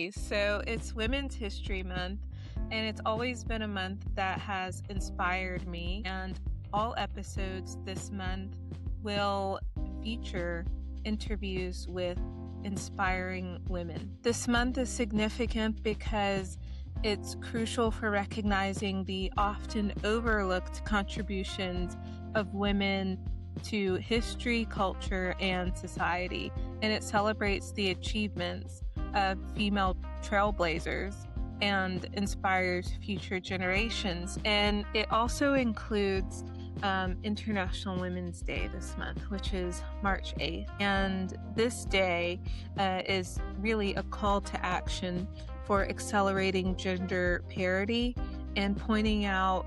Hey, so it's Women's History Month, and it's always been a month that has inspired me. And all episodes this month will feature interviews with inspiring women. This month is significant because it's crucial for recognizing the often overlooked contributions of women to history, culture, and society. And it celebrates the achievements of female trailblazers and inspires future generations. And it also includes International Women's Day this month, which is March 8th. And this day is really a call to action for accelerating gender parity and pointing out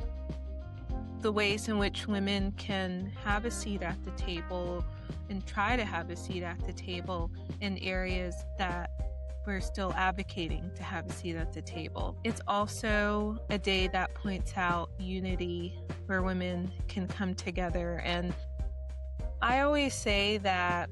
the ways in which women can have a seat at the table and try to have a seat at the table in areas that we're still advocating to have a seat at the table. It's also a day that points out unity where women can come together. And I always say that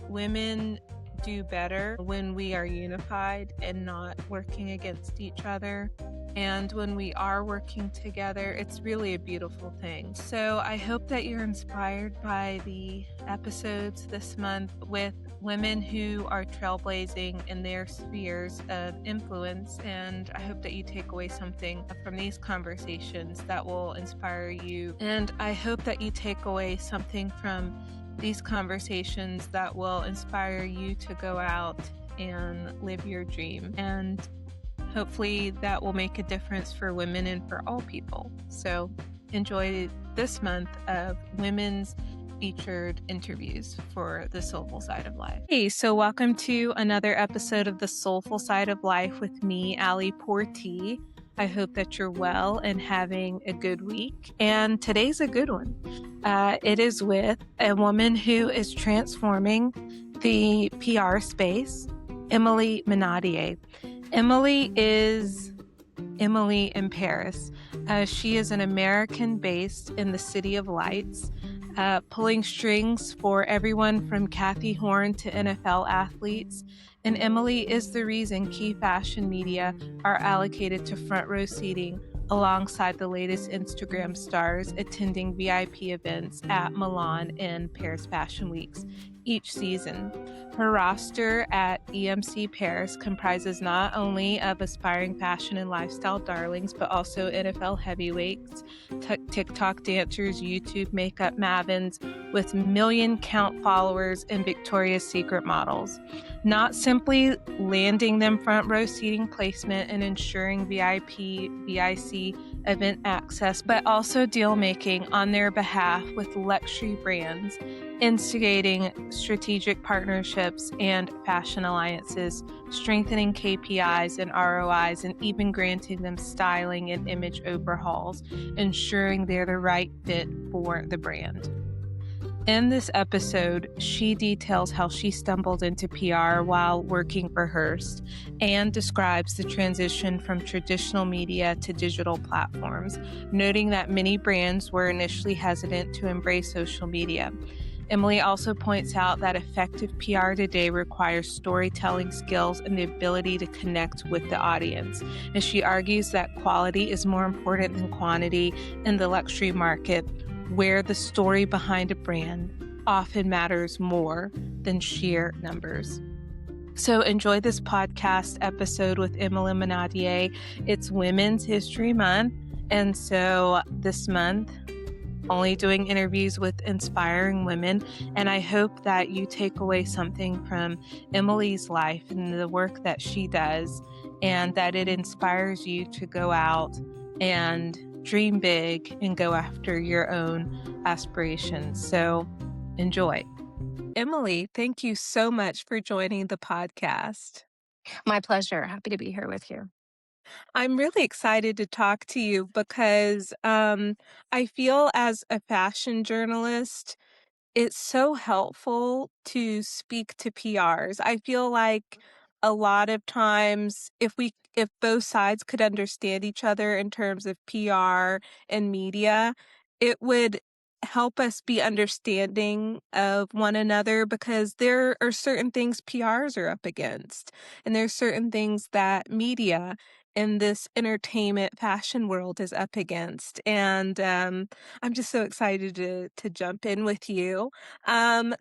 women do better when we are unified and not working against each other. And when we are working together, it's really a beautiful thing. So I hope that you're inspired by the episodes this month with women who are trailblazing in their spheres of influence. And I hope that you take away something from these conversations that will inspire you. And I hope that you take away something from these conversations that will inspire you to go out and live your dream. And hopefully that will make a difference for women and for all people. So enjoy this month of women's featured interviews for the Soulful Side of Life. Hey, so welcome to another episode of the Soulful Side of Life with me, Emilie Portee. I hope that you're well and having a good week. And today's a good one. It is with a woman who is transforming the PR space, Emilie Meinadier. Emilie is Emilie in Paris. She is an American based in the City of Lights, pulling strings for everyone from Kathy Horn to NFL athletes. And Emilie is the reason key fashion media are allocated to front row seating alongside the latest Instagram stars attending VIP events at Milan and Paris Fashion Weeks each season. Her roster at EMC Paris comprises not only of aspiring fashion and lifestyle darlings, but also NFL heavyweights, TikTok dancers, YouTube makeup mavens with million-count followers, and Victoria's Secret models. Not simply landing them front row seating placement and ensuring VIP, VIC event access, but also deal making on their behalf with luxury brands, instigating strategic partnerships and fashion alliances, strengthening KPIs and ROIs, and even granting them styling and image overhauls, ensuring they're the right fit for the brand. In this episode, she details how she stumbled into PR while working for Hearst and describes the transition from traditional media to digital platforms, noting that many brands were initially hesitant to embrace social media. Emilie also points out that effective PR today requires storytelling skills and the ability to connect with the audience. And she argues that quality is more important than quantity in the luxury market, where the story behind a brand often matters more than sheer numbers. So enjoy this podcast episode with Emilie Meinadier. It's Women's History Month, and so this month, only doing interviews with inspiring women, and I hope that you take away something from Emilie's life and the work that she does, and that it inspires you to go out and dream big and go after your own aspirations. So enjoy. Emilie, thank you so much for joining the podcast. My pleasure. Happy to be here with you. I'm really excited to talk to you because I feel as a fashion journalist, it's so helpful to speak to PRs. I feel like a lot of times if both sides could understand each other in terms of PR and media, it would help us be understanding of one another because there are certain things PRs are up against, and there's certain things that media in this entertainment fashion world is up against. And I'm just so excited to jump in with you.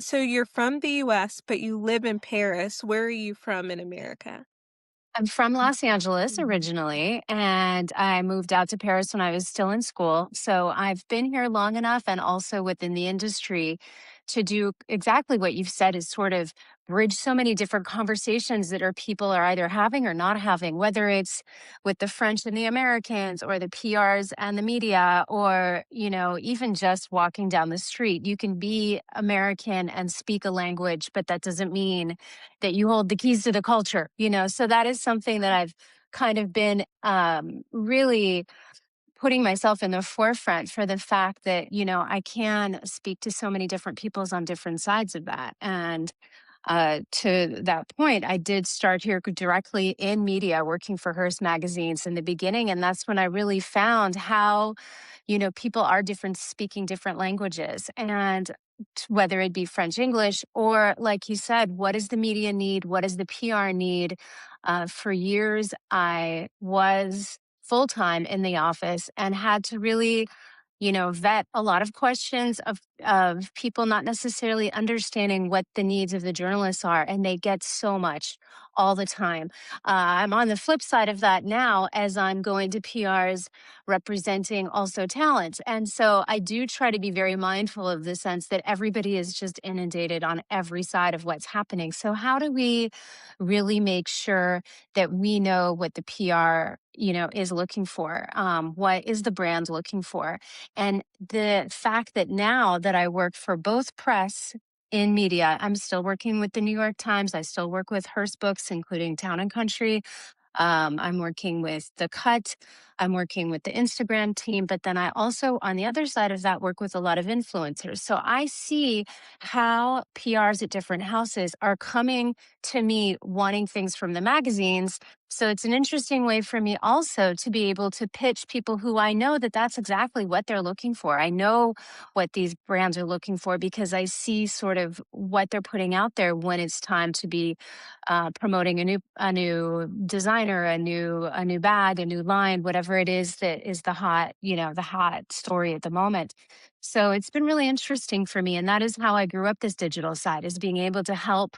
So you're from the US, but you live in Paris. Where are you from in America? I'm from Los Angeles Mhm. originally, and I moved out to Paris when I was still in school. So I've been here long enough and also within the industry to do exactly what you've said is sort of bridge so many different conversations that people are either having or not having, whether it's with the French and the Americans or the PRs and the media, or, even just walking down the street. You can be American and speak a language, but that doesn't mean that you hold the keys to the culture. So that is something that I've kind of been really putting myself in the forefront for the fact that, I can speak to so many different peoples on different sides of that. And to that point, I did start here directly in media, working for Hearst magazines in the beginning. And that's when I really found how, people are different, speaking different languages. And whether it be French, English, or like you said, what does the media need? What does the PR need? For years, I was full time in the office and had to really vet a lot of questions of people not necessarily understanding what the needs of the journalists are, and they get so much all the time. I'm on the flip side of that now as I'm going to PRs representing also talent, and so I do try to be very mindful of the sense that everybody is just inundated on every side of what's happening. So how do we really make sure that we know what the PR is looking for? What is the brand looking for? And the fact that now that I work for both press in media, I'm still working with the New York Times. I still work with Hearst Books, including Town and Country. I'm working with The Cut. I'm working with the Instagram team. But then I also, on the other side of that, work with a lot of influencers. So I see how PRs at different houses are coming to me wanting things from the magazines. So it's an interesting way for me also to be able to pitch people who I know that that's exactly what they're looking for. I know what these brands are looking for because I see sort of what they're putting out there when it's time to be promoting a new designer, a new bag, a new line, whatever it is that is the hot story at the moment. So it's been really interesting for me, and that is how I grew up this digital side, is being able to help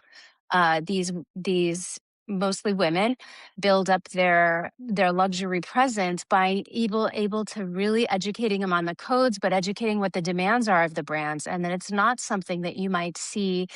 these mostly women build up their luxury presence by able to really educating them on the codes, but educating what the demands are of the brands, and that it's not something that you might see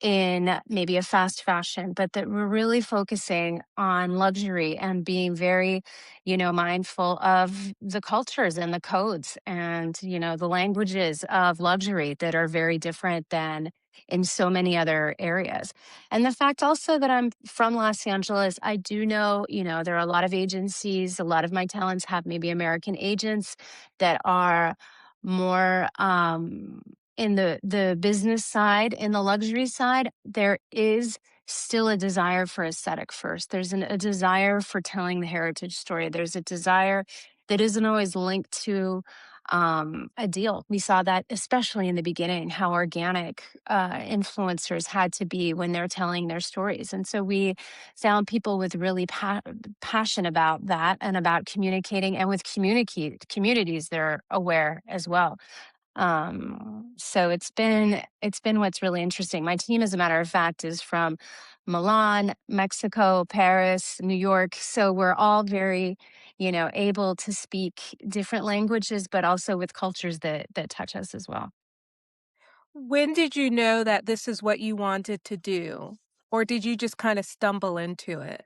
in maybe a fast fashion, but that we're really focusing on luxury and being very, mindful of the cultures and the codes and, the languages of luxury that are very different than in so many other areas. And the fact also that I'm from Los Angeles, I do know, there are a lot of agencies, a lot of my talents have maybe American agents that are more in the business side, in the luxury side, there is still a desire for aesthetic first. There's a desire for telling the heritage story. There's a desire that isn't always linked to a deal. We saw that especially in the beginning, how organic influencers had to be when they're telling their stories. And so we found people with really passion about that and about communicating, and with communities they're aware as well. So it's been what's really interesting. My team, as a matter of fact, is from Milan, Mexico, Paris, New York. So we're all very, able to speak different languages, but also with cultures that touch us as well. When did you know that this is what you wanted to do? Or did you just kinda stumble into it?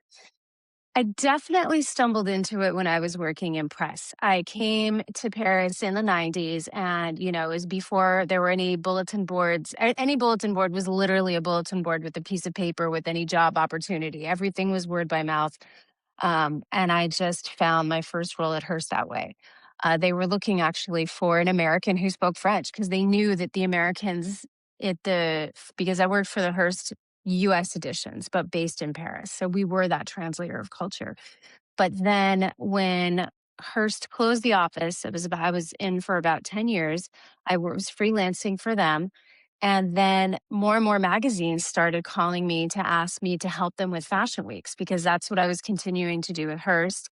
I definitely stumbled into it when I was working in press. I came to Paris in the 90s, and, it was before there were any bulletin boards. Any bulletin board was literally a bulletin board with a piece of paper with any job opportunity. Everything was word by mouth. And I just found my first role at Hearst that way. They were looking actually for an American who spoke French because they knew that the Americans because I worked for the Hearst US editions, but based in Paris. So we were that translator of culture. But then when Hearst closed the office. I was in for about 10 years. Was freelancing for them. And then more and more magazines started calling me to ask me to help them with fashion weeks because that's what I was continuing to do with Hearst.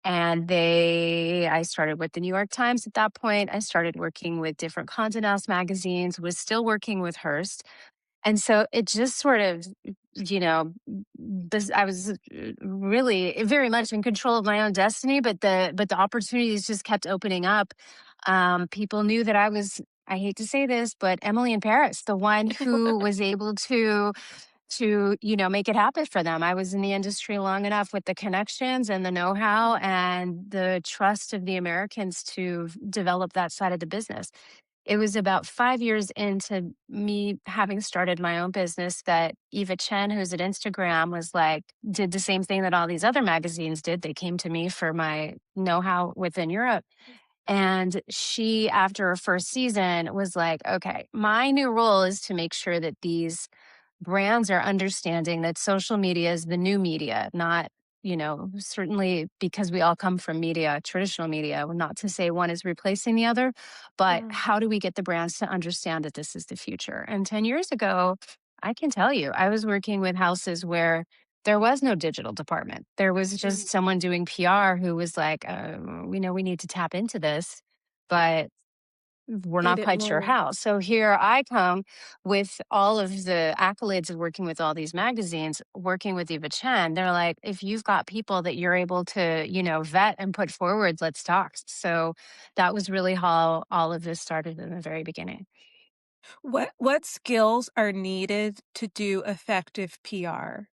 And I started with the New York Times at that point. I started working with different Condé Nast magazines, was still working with Hearst. And so it just sort of, you know, I was really very much in control of my own destiny, but the opportunities just kept opening up. People knew that I was, I hate to say this, but Emily in Paris, the one who was able to make it happen for them. I was in the industry long enough with the connections and the know-how and the trust of the Americans to develop that side of the business. It was about 5 years into me having started my own business that Eva Chen, who's at Instagram, was like, did the same thing that all these other magazines did. They came to me for my know-how within Europe. And she, after her first season, was like, okay, my new role is to make sure that these brands are understanding that social media is the new media, not, certainly because we all come from media, traditional media, not to say one is replacing the other, but Mm, how do we get the brands to understand that this is the future? And 10 years ago, I can tell you, I was working with houses where there was no digital department. There was mm. just someone doing PR who was like, we know we need to tap into this, but we're They not didn't quite sure know. how. So here I come with all of the accolades of working with all these magazines, working with Eva Chen. They're like, if you've got people that you're able to, vet and put forward, let's talk. So that was really how all of this started in the very beginning. What skills are needed to do effective PR?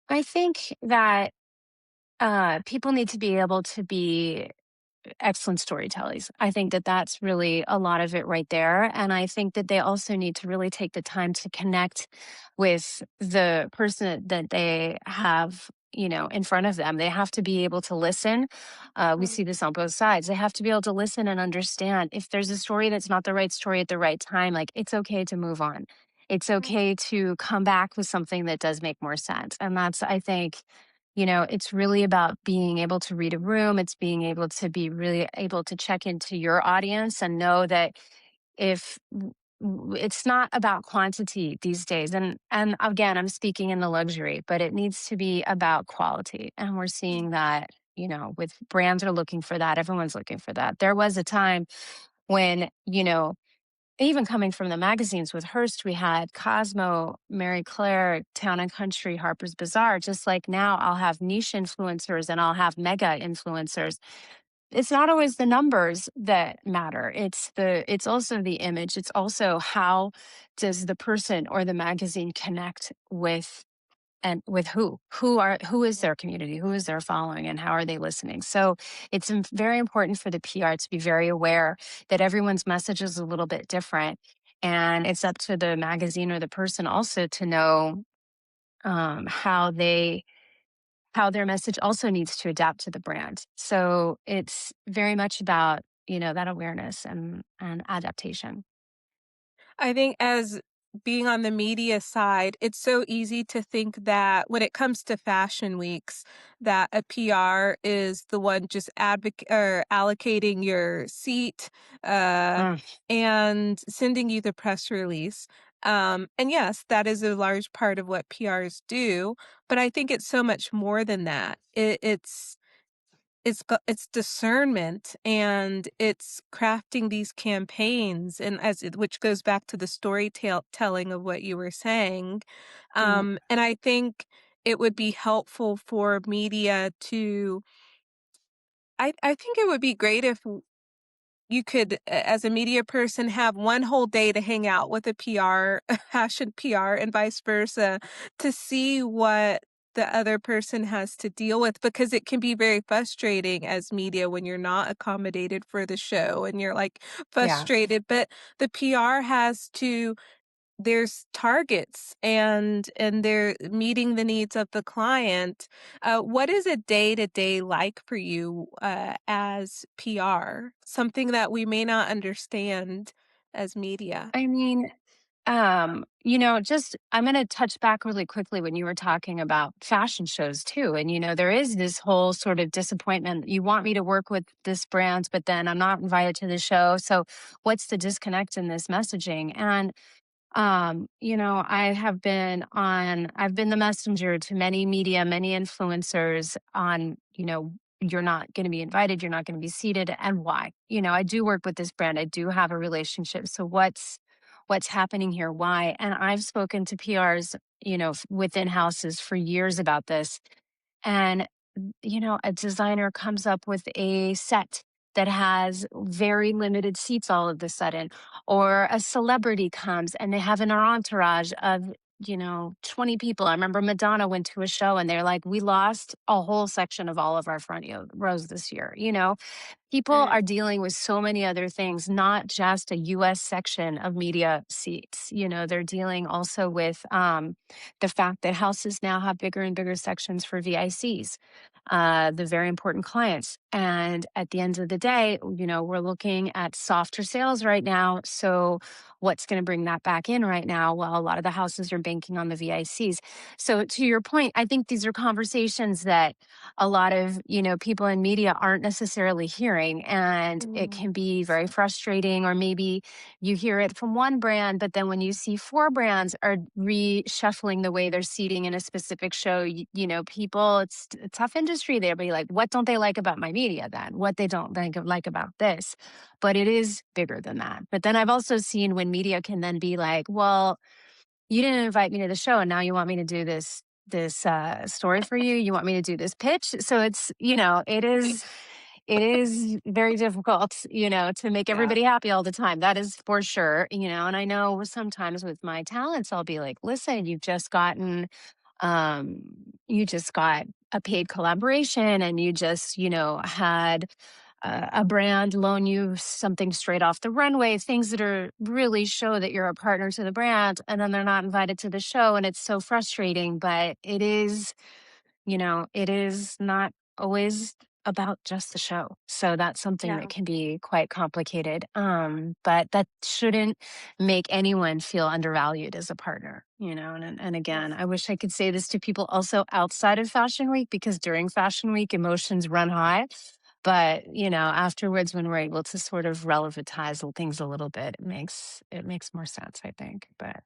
I think that people need to be able to be excellent storytellers. I think that that's really a lot of it right there. And I think that they also need to really take the time to connect with the person that they have, in front of them. They have to be able to listen. We Mm, see this on both sides. They have to be able to listen and understand if there's a story that's not the right story at the right time, like it's okay to move on. It's mm. okay to come back with something that does make more sense. And that's, I think, it's really about being able to read a room. It's being able to be really able to check into your audience and know that if it's not about quantity these days. And again, I'm speaking in the luxury, but it needs to be about quality. And we're seeing that, with brands are looking for that. Everyone's looking for that. There was a time when, even coming from the magazines with Hearst, we had Cosmo, Mary Claire, Town and Country, Harper's Bazaar. Just like now, I'll have niche influencers and I'll have mega influencers. It's not always the numbers that matter. It's also the image. It's also how does the person or the magazine connect with and with who is their community, who is their following, and how are they listening. So it's very important for the PR to be very aware that everyone's message is a little bit different, and it's up to the magazine or the person also to know how their message also needs to adapt to the brand. So it's very much about that awareness and adaptation. I think as being on the media side, it's so easy to think that when it comes to fashion weeks, that a PR is the one just or allocating your seat, uh, Mm, and sending you the press release. And yes, that is a large part of what PRs do, but I think it's so much more than that. It's discernment, and it's crafting these campaigns, and which goes back to the telling of what you were saying. yeah. And I think it would be helpful for media to I think it would be great if you could, as a media person, have one whole day to hang out with a PR, fashion PR, and vice versa, to see what the other person has to deal with, because it can be very frustrating as media when you're not accommodated for the show and you're like Yeah. frustrated. But the PR has to there's targets, and they're meeting the needs of the client. What is a day-to-day like for you, as PR? Something that we may not understand as media. I mean, Just I'm going to touch back really quickly when you were talking about fashion shows too. And, there is this whole sort of disappointment. You want me to work with this brand, but then I'm not invited to the show. So what's the disconnect in this messaging? And I've been the messenger to many media, many influencers on, you're not going to be invited, you're not going to be seated, and why. I do work with this brand. I do have a relationship. So what's happening here? Why? And I've spoken to PRs, within houses for years about this. And a designer comes up with a set that has very limited seats all of a sudden, or a celebrity comes and they have an entourage of, 20 people. I remember Madonna went to a show and they're like, we lost a whole section of all of our front rows this year. People Right. are dealing with so many other things, not just a US section of media seats. They're dealing also with the fact that houses now have bigger and bigger sections for VICs, the very important clients. And at the end of the day, we're looking at softer sales right now. So, what's going to bring that back in right now? Well, a lot of the houses are banking on the VICs. So, to your point, I think these are conversations that a lot of people in media aren't necessarily hearing, and it Mm. can be very frustrating. Or maybe you hear it from one brand, but then when you see four brands are reshuffling the way they're seating in a specific show, people, it's a tough industry. They'll be like, what don't they like about my media then? What they don't like about this? But it is bigger than that. But then I've also seen when media can then be like, well, you didn't invite me to the show and now you want me to do this story for you. You want me to do this pitch. So it's, it is very difficult, to make Yeah. everybody happy all the time. That is for sure. And I know sometimes with my talents, I'll be like, listen, um, you just got a paid collaboration, and you just, had a brand loan you something straight off the runway, things that are really show that you're a partner to the brand, and then they're not invited to the show. And it's so frustrating, but it is not always about just the show. So that's something that Yeah. can be quite complicated. But that shouldn't make anyone feel undervalued as a partner, and again, I wish I could say this to people also outside of Fashion Week, because during Fashion Week, emotions run high. But, afterwards, when we're able to sort of relativize things a little bit, it makes more sense, I think. But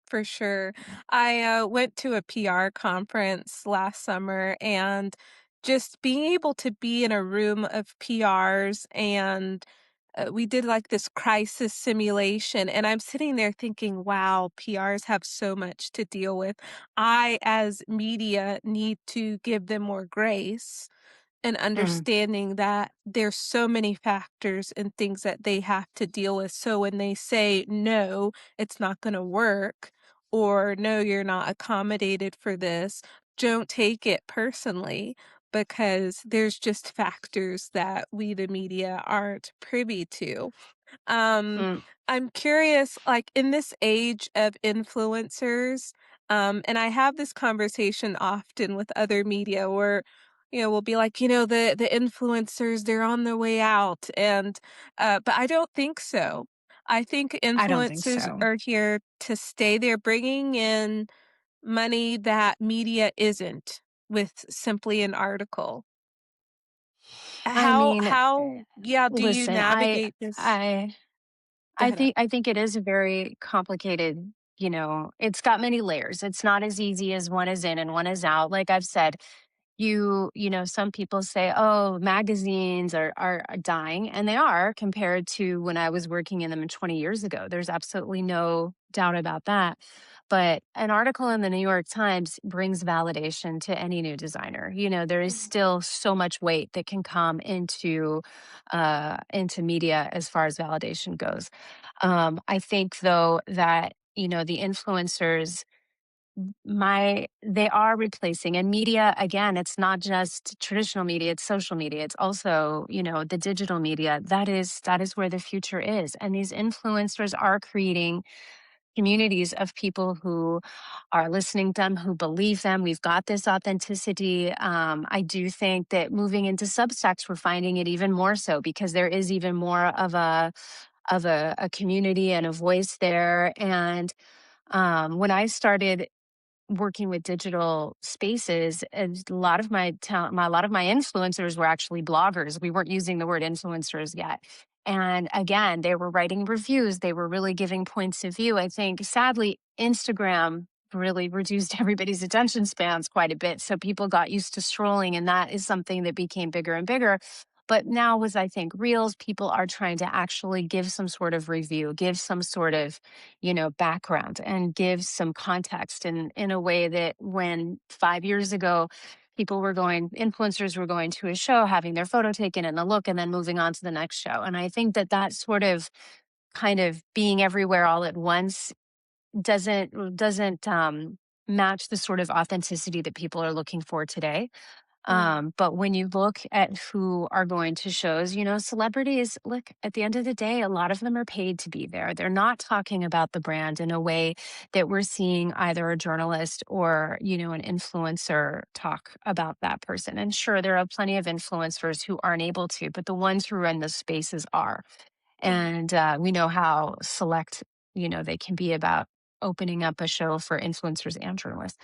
For sure. I went to a PR conference last summer, and just being able to be in a room of PRs, and we did like this crisis simulation. And I'm sitting there thinking, wow, PRs have so much to deal with. I, as media, need to give them more grace and mm, understanding that there's so many factors and things that they have to deal with. So when they say, no, it's not going to work, or no, you're not accommodated for this, don't take it personally, because there's just factors that we, the media, aren't privy to. Um, mm, I'm curious, like in this age of influencers, and I have this conversation often with other media where, we'll be like, the influencers, they're on their way out. And but I don't think so. I think I don't think influencers so. are here to stay. They're bringing in money that media isn't with simply an article. I mean, How yeah, do you listen, I navigate this? I Go I ahead. think it is a very complicated, it's got many layers. It's not as easy as one is in and one is out. Like I've said, some people say, oh, magazines are dying, and they are compared to when I was working in them 20 years ago. There's absolutely no doubt about that. But an article in the New York Times brings validation to any new designer. There is Mhm. still so much weight that can come into media as far as validation goes. I think though that the influencers, they are replacing, and media, again, it's not just traditional media, it's social media, it's also the digital media. That is where the future is, and these influencers are creating communities of people who are listening to them, who believe them. We've got this authenticity. I do think that moving into substacks, we're finding it even more so, because there is even more of of a community and a voice there. And when I started working with digital spaces, and a lot of a lot of my influencers were actually bloggers. We weren't using the word influencers yet. And again, they were writing reviews. They were really giving points of view. I think sadly, Instagram really reduced everybody's attention spans quite a bit. So people got used to scrolling, and that is something that became bigger and bigger. But now, with I think Reels, people are trying to actually give some sort of review, give some sort of background and gives some context in a way that when 5 years ago, influencers were going to a show, having their photo taken and a look, and then moving on to the next show. And I think that that sort of kind of being everywhere all at once doesn't match the sort of authenticity that people are looking for today. Mm, But when you look at who are going to shows, celebrities, look, at the end of the day, a lot of them are paid to be there. They're not talking about the brand in a way that we're seeing either a journalist or, an influencer talk about that person. And sure, there are plenty of influencers who aren't able to, but the ones who run the spaces are. mm, And we know how select, they can be about opening up a show for influencers and journalists.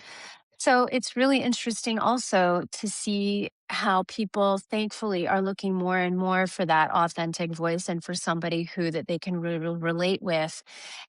So it's really interesting also to see how people thankfully are looking more and more for that authentic voice and for somebody who that they can really relate with,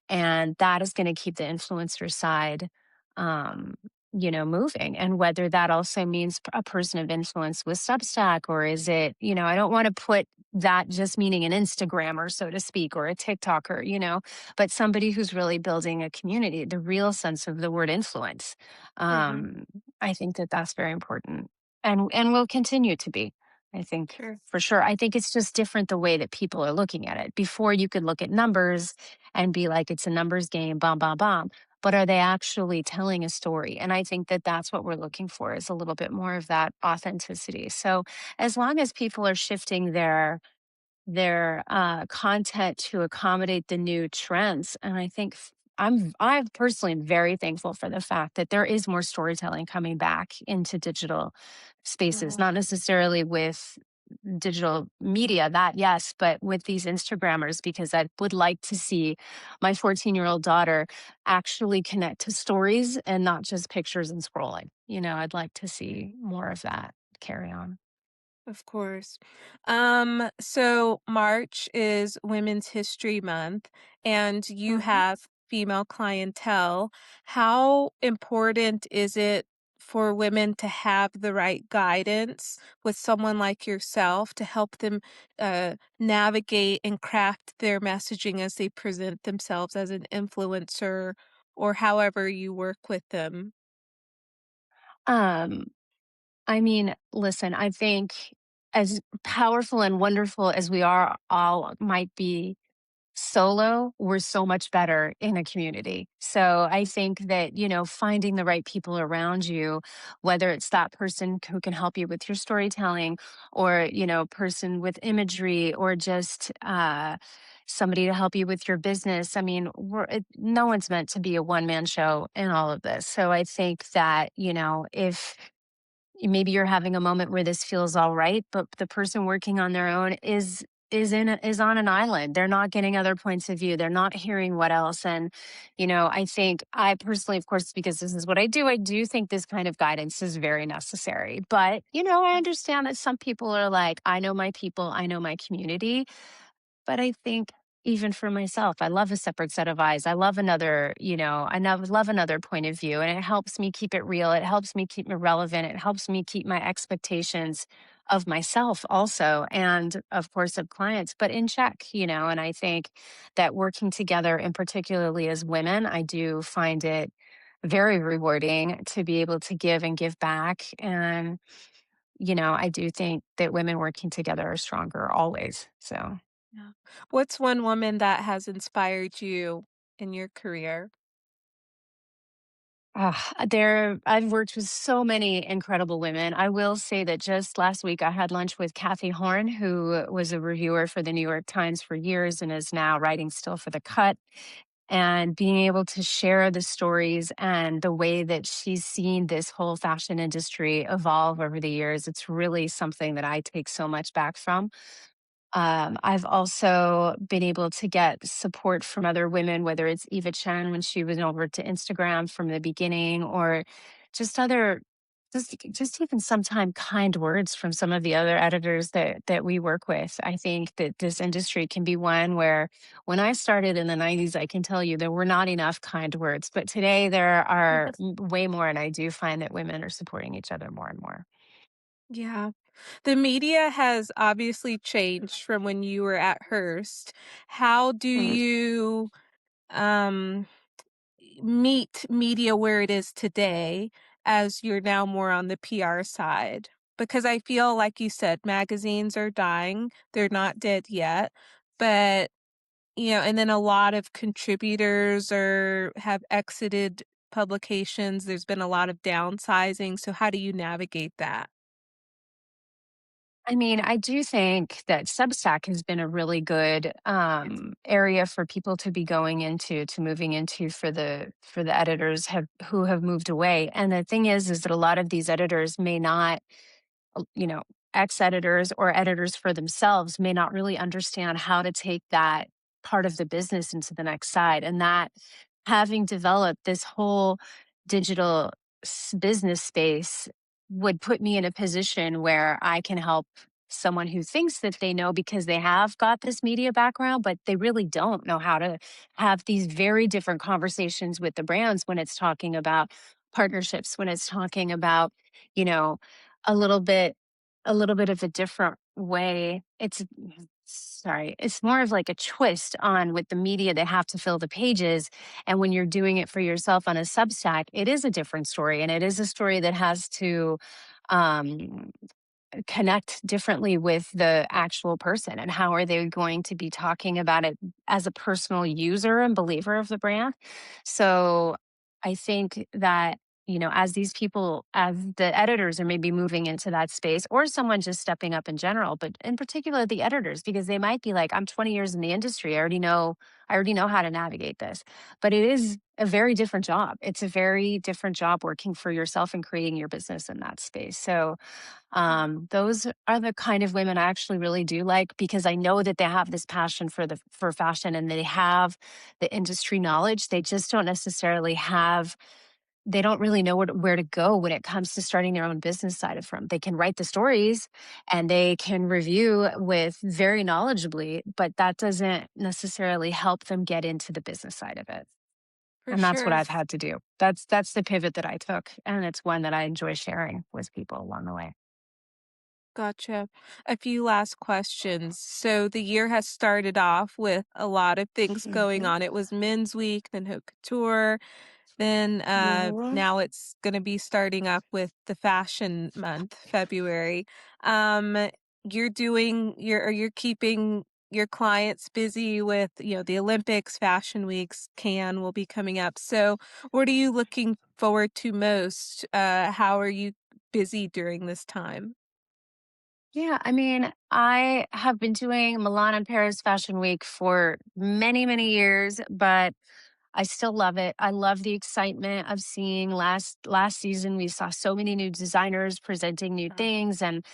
and that is going to keep the influencer side um moving. And whether that also means a person of influence with Substack, or is it, I don't want to put that just meaning an Instagrammer, so to speak, or a TikToker, but somebody who's really building a community, the real sense of the word influence. mhm. um I think that that's very important, and will continue to be. I think, Sure. for sure. I think it's just different the way that people are looking at it. Before, you could look at numbers and be like, it's a numbers game, bomb, bomb, bomb. But are they actually telling a story? And I think that that's what we're looking for, is a little bit more of that authenticity. So as long as people are shifting their content to accommodate the new trends, and I think I'm personally very thankful for the fact that there is more storytelling coming back into digital spaces, Mhm. not necessarily with digital media, that yes, but with these Instagrammers, because I would like to see my 14-year-old daughter actually connect to stories and not just pictures and scrolling. I'd like to see more of that carry on. Of course. So March is Women's History Month, and you Mhm. have female clientele. How important is it for women to have the right guidance with someone like yourself to help them navigate and craft their messaging as they present themselves as an influencer or however you work with them? Um, I mean, listen, I think as powerful and wonderful as we are all might be solo, we're so much better in a community. So I think that, finding the right people around you, whether it's that person who can help you with your storytelling, or, person with imagery, or just somebody to help you with your business. I mean, no one's meant to be a one-man show in all of this. So I think that, if maybe you're having a moment where this feels all right, but the person working on their own is on an island. They're not getting other points of view. They're not hearing what else. And I think, I personally, of course, because this is what I do think this kind of guidance is very necessary. But I understand that some people are like, I know my people, I know my community. But I think, even for myself, I love a separate set of eyes. I love another, love another point of view. And it helps me keep it real. It helps me keep me relevant. It helps me keep my expectations of myself also, and of course of clients, but in check, and I think that working together, and particularly as women, I do find it very rewarding to be able to give and give back. And, I do think that women working together are stronger always. So Yeah. What's one woman that has inspired you in your career? I've worked with so many incredible women. I will say that just last week I had lunch with Kathy Horn, who was a reviewer for the New York Times for years and is now writing still for The Cut. And being able to share the stories and the way that she's seen this whole fashion industry evolve over the years, it's really something that I take so much back from. I've also been able to get support from other women, whether it's Eva Chen when she went over to Instagram from the beginning, or just other, just even sometime kind words from some of the other editors that we work with. I think that this industry can be one where when I started in the 90s, I can tell you there were not enough kind words, but today there are way more, and I do find that women are supporting each other more and more. Yeah. The media has obviously changed from when you were at Hearst. How do you um meet media where it is today as you're now more on the PR side? Because I feel like you said magazines are dying. They're not dead yet, but and then a lot of contributors have exited publications. There's been a lot of downsizing. So how do you navigate that? I mean, I do think that Substack has been a really good area for people to be going into, to moving into for the editors have who have moved away. And the thing is that a lot of these editors may not, you know, ex editors or editors for themselves may not really understand how to take that part of the business into the next side, and that having developed this whole digital business space would put me in a position where I can help someone who thinks that they know because they have got this media background, but they really don't know how to have these very different conversations with the brands when it's talking about partnerships, when it's talking about, you know, a little bit a little bit of a different way. It's more of like a twist on with the media, they have to fill the pages. And when you're doing it for yourself on a Substack, it is a different story. And it is a story that has to um, connect differently with the actual person. And how are they going to be talking about it as a personal user and believer of the brand? So I think that, as these people, as the editors are maybe moving into that space, or someone just stepping up in general, but in particular the editors, because they might be like, I'm 20 years in the industry. I already know how to navigate this. But it is a very different job. It's a very different job working for yourself and creating your business in that space. So those are the kind of women I actually really do like, because I know that they have this passion for fashion, and they have the industry knowledge. They just don't necessarily have they don't really know where to go when it comes to starting their own business side of from. They can write the stories and they can review with very knowledgeably, but that doesn't necessarily help them get into the business side of it. For And that's what sure. I've had to do. That's the pivot that I took, and it's one that I enjoy sharing with people along the way. Gotcha. A few last questions. So the year has started off with a lot of things going Mhm. on. It was Men's Week, then Haute Couture, then Mhm. now it's going to be starting up with the Fashion Month, February. Um, you're keeping your clients busy with the Olympics, Fashion Weeks, Cannes will be coming up. So what are you looking forward to most? How are you busy during this time? Yeah, I mean, I have been doing Milan and Paris Fashion Week for many, many years, but I still love it. I love the excitement of seeing last season we saw so many new designers presenting new things, and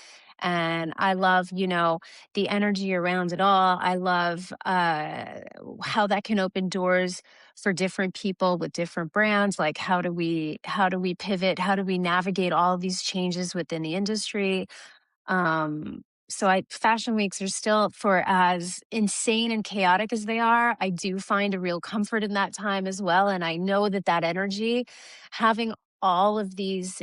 I love, the energy around it all. I love how that can open doors for different people with different brands. Like how do we pivot? How do we navigate all of these changes within the industry? So I fashion weeks are still, for as insane and chaotic as they are, I do find a real comfort in that time as well. And I know that that energy, having all of these,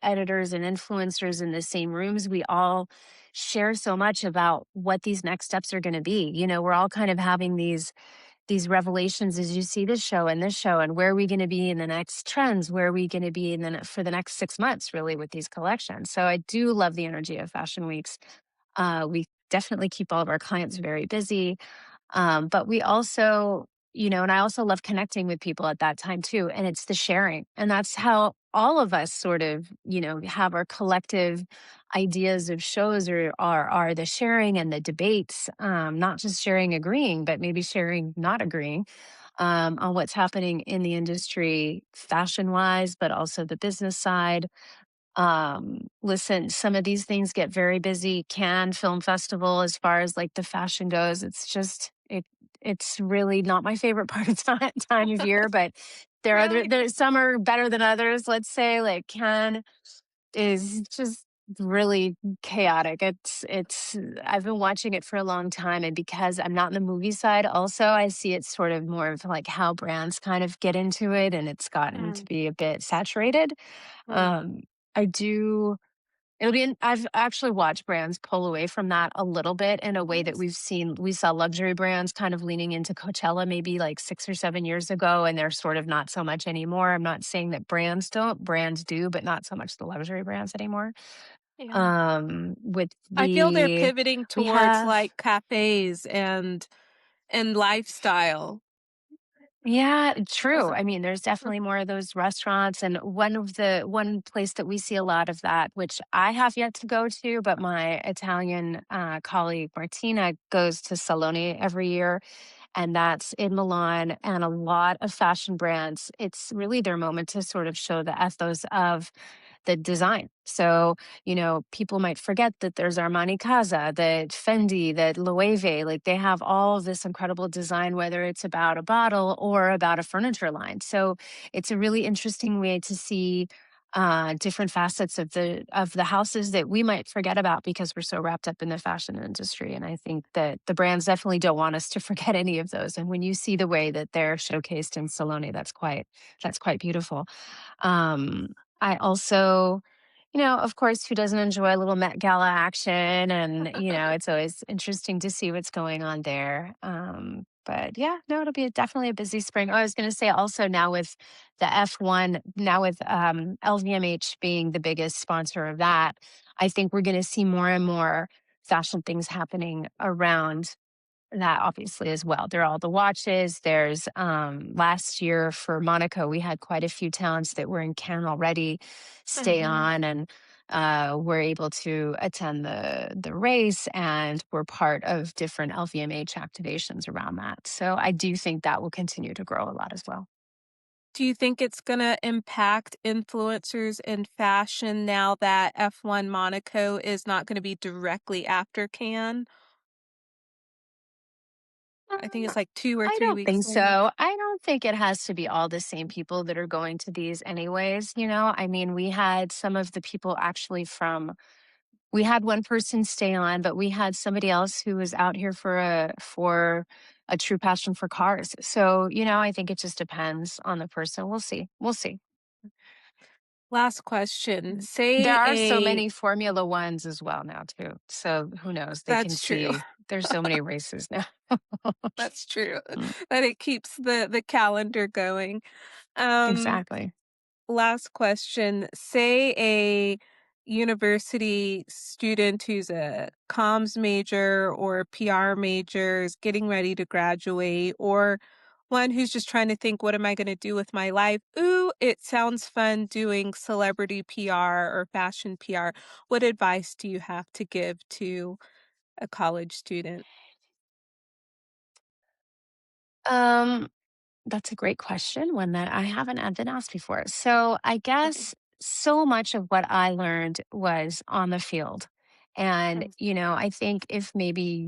editors and influencers in the same rooms, we all share so much about what these next steps are going to be. We're all kind of having these revelations as you see this show, and where are we going to be in the next trends, where are we going to be for the next 6 months, really, with these collections. So I do love the energy of fashion weeks. We definitely keep all of our clients very busy, but we also, and I also love connecting with people at that time too, and it's the sharing, and that's how all of us sort of, have our collective ideas of shows, or are the sharing and the debates, not just sharing agreeing, but maybe sharing not agreeing, on what's happening in the industry fashion wise, but also the business side. Listen, some of these things get very busy. Cannes Film Festival, as far as like the fashion goes, it's really not my favorite part of time of year, but Really? there's some are better than others. Let's say like Cannes is just really chaotic. I've been watching it for a long time, and because I'm not in the movie side, also I see it sort of more of like how brands kind of get into it, and it's gotten to Mm, be a bit saturated. mm, Um, I do. I've actually watched brands pull away from that a little bit in a way that yes. we saw luxury brands kind of leaning into Coachella maybe like 6 or 7 years ago, and they're sort of not so much anymore. I'm not saying that brands do, but not so much the luxury brands anymore. Yeah. With I feel they're the pivoting we towards have like cafes and lifestyle. Yeah, true. Uh-huh. I mean, there's definitely more of those restaurants, and one place that we see a lot of that, which I have yet to go to, but my Italian colleague Martina goes to Salone every year, and that's in Milan. And a lot of fashion brands, it's really their moment to sort of show the ethos of the design. So, people might forget that there's Armani Casa, that Fendi, that Loewe, like they have all of this incredible design, whether it's about a bottle or about a furniture line. So it's a really interesting way to see different facets of the houses that we might forget about because we're so wrapped up in the fashion industry. And I think that the brands definitely don't want us to forget any of those. And when you see the way that they're showcased in Salone, that's quite beautiful. Um, I also, of course, who doesn't enjoy a little Met Gala action? And, it's always interesting to see what's going on there. But yeah, no, it'll be definitely a busy spring. Oh, I was going to say also now with the F1, now with LVMH being the biggest sponsor of that, I think we're going to see more and more fashion things happening around that obviously as well. There are all the watches. There's last year for Monaco, we had quite a few talents that were in Cannes already stay Mhm. on and were able to attend the race and were part of different LVMH activations around that. So I do think that will continue to grow a lot as well. Do you think it's gonna impact influencers in fashion now that F1 Monaco is not gonna be directly after Cannes? I think Um, it's like 2 or I 3 don't weeks think later. so. I don't think it has to be all the same people that are going to these anyways, I mean, we had some of the people actually from we had one person stay on, but we had somebody else who was out here for a true passion for cars. So, I think it just depends on the person. We'll see. We'll see. Last question. There Say are so a many Formula Ones as well now too. So who knows? They can That's true. see there's so many races now. That's true. Mm, That it keeps the calendar going. Um, exactly. Last question. Say a university student who's a comms major or a PR major is getting ready to graduate, or one who's just trying to think, what am I going to do with my life? Ooh, it sounds fun doing celebrity PR or fashion PR. What advice do you have to give to a college student? Um, That's a great question, one that I haven't been asked before. So, I Mhm. guess so much of what I learned was on the field. And, Mm, I think if maybe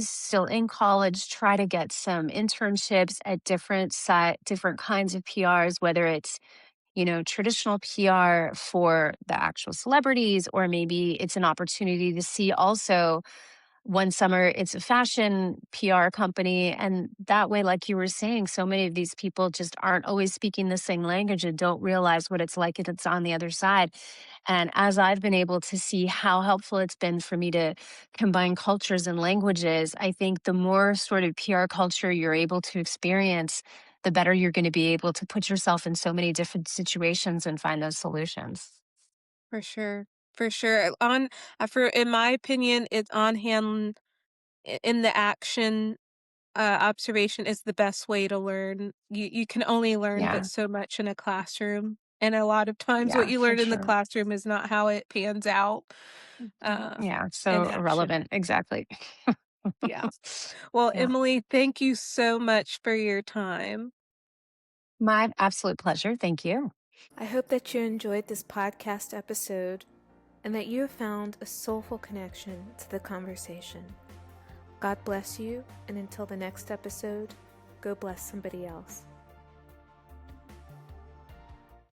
still in college, try to get some internships at different kinds of PRs, whether it's, traditional PR for the actual celebrities, or maybe it's an opportunity to see also one summer it's a fashion PR company. And that way, like you were saying, so many of these people just aren't always speaking the same language and don't realize what it's like if it's on the other side. And as I've been able to see how helpful it's been for me to combine cultures and languages, I think the more sort of PR culture you're able to experience, the better you're going to be able to put yourself in so many different situations and find those solutions. for sure. For sure. For in my opinion, it's on hand in the action observation is the best way to learn. You can only learn but Yeah. so much in a classroom, and a lot of times what Yeah, you for learn in the sure. classroom is not how it pans out, Yeah, in so action. irrelevant. Exactly. Yeah. Well, Yeah. Emily, thank you so much for your time. My absolute pleasure. Thank you. I hope that you enjoyed this podcast episode and that you have found a soulful connection to the conversation. God bless you, and until the next episode, go bless somebody else.